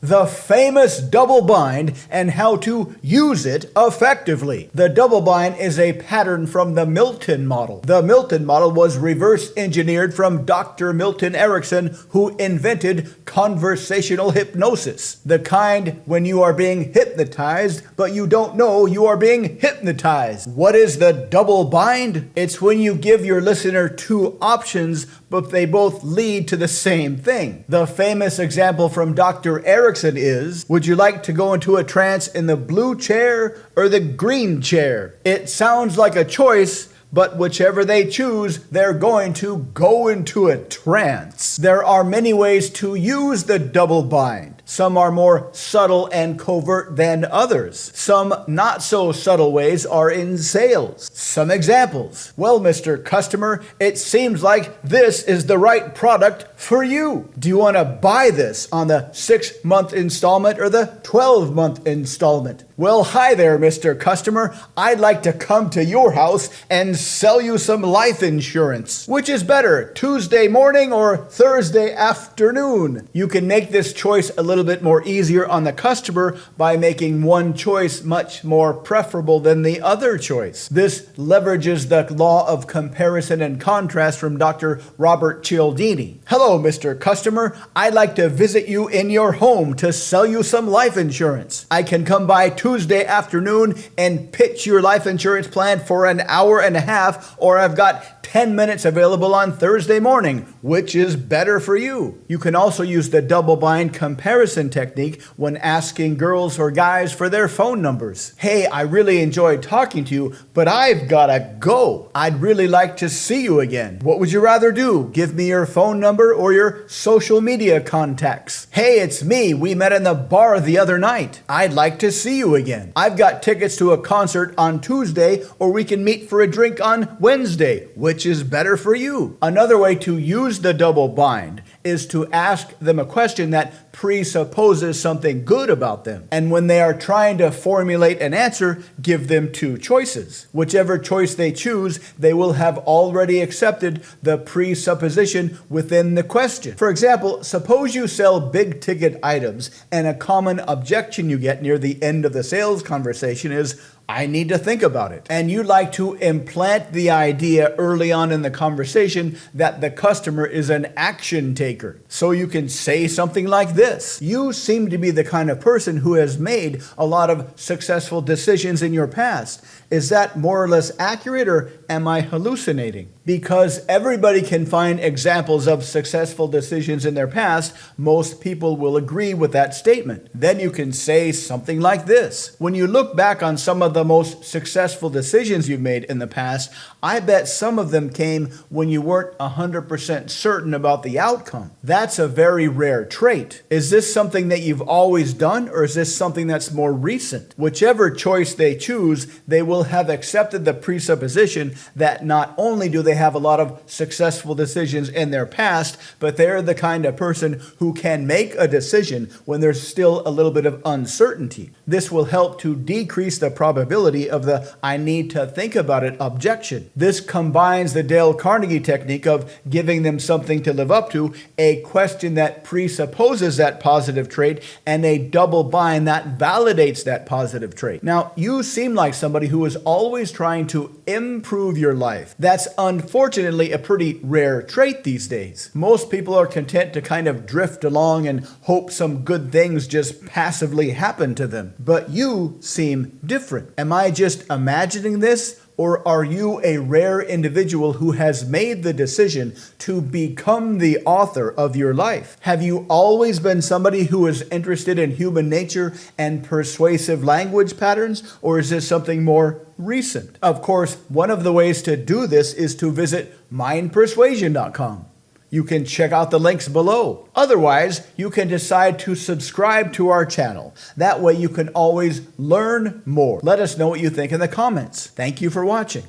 the famous double bind and how to use it effectively. The double bind is a pattern from the Milton model. The Milton model was reverse engineered from Dr. Milton Erickson, who invented conversational hypnosis. The kind when you are being hypnotized, but you don't know you are being hypnotized. What is the double bind? It's when you give your listener two options, but they both lead to the same thing. The famous example from Dr. Erickson is, would you like to go into a trance in the blue chair or the green chair? It sounds like a choice, but whichever they choose, they're going to go into a trance. There are many ways to use the double bind. Some are more subtle and covert than others. Some not so subtle ways are in sales. Some examples. Well, Mr. Customer, it seems like this is the right product for you. Do you want to buy this on the 6-month installment or the 12-month installment? Well, hi there, Mr. Customer. I'd like to come to your house and sell you some life insurance. Which is better, Tuesday morning or Thursday afternoon? You can make this choice a little bit more easier on the customer by making one choice much more preferable than the other choice. This leverages the law of comparison and contrast from Dr. Robert Cialdini. Hello, Mr. Customer. I'd like to visit you in your home to sell you some life insurance. I can come by Tuesday afternoon and pitch your life insurance plan for an hour and a half, or I've got 10 minutes available on Thursday morning. Which is better for you? You can also use the double bind comparison technique when asking girls or guys for their phone numbers. Hey, I really enjoyed talking to you, but I've gotta go. I'd really like to see you again. What would you rather do? Give me your phone number or your social media contacts. Hey, it's me. We met in the bar the other night. I'd like to see you again. I've got tickets to a concert on Tuesday, or we can meet for a drink on Wednesday. Which is better for you? Another way to use the double bind is to ask them a question that presupposes something good about them. And when they are trying to formulate an answer, give them two choices. Whichever choice they choose, they will have already accepted the presupposition within the question. For example, suppose you sell big ticket items and a common objection you get near the end of the sales conversation is, I need to think about it. And you like to implant the idea early on in the conversation that the customer is an action taker. So you can say something like this. You seem to be the kind of person who has made a lot of successful decisions in your past. Is that more or less accurate, or am I hallucinating? Because everybody can find examples of successful decisions in their past, most people will agree with that statement. Then you can say something like this. When you look back on some of the most successful decisions you've made in the past, I bet some of them came when you weren't 100% certain about the outcome. That's a very rare trait. Is this something that you've always done, or is this something that's more recent? Whichever choice they choose, they will have accepted the presupposition that not only do they have a lot of successful decisions in their past, but they're the kind of person who can make a decision when there's still a little bit of uncertainty. This will help to decrease the probability of the I need to think about it objection. This combines the Dale Carnegie technique of giving them something to live up to, a question that presupposes that positive trait, and a double bind that validates that positive trait. Now, you seem like somebody who is always trying to improve your life. That's unfortunately a pretty rare trait these days. Most people are content to kind of drift along and hope some good things just passively happen to them. But you seem different. Am I just imagining this? Or are you a rare individual who has made the decision to become the author of your life? Have you always been somebody who is interested in human nature and persuasive language patterns? Or is this something more recent? Of course, one of the ways to do this is to visit mindpersuasion.com. You can check out the links below. Otherwise, you can decide to subscribe to our channel. That way you can always learn more. Let us know what you think in the comments. Thank you for watching.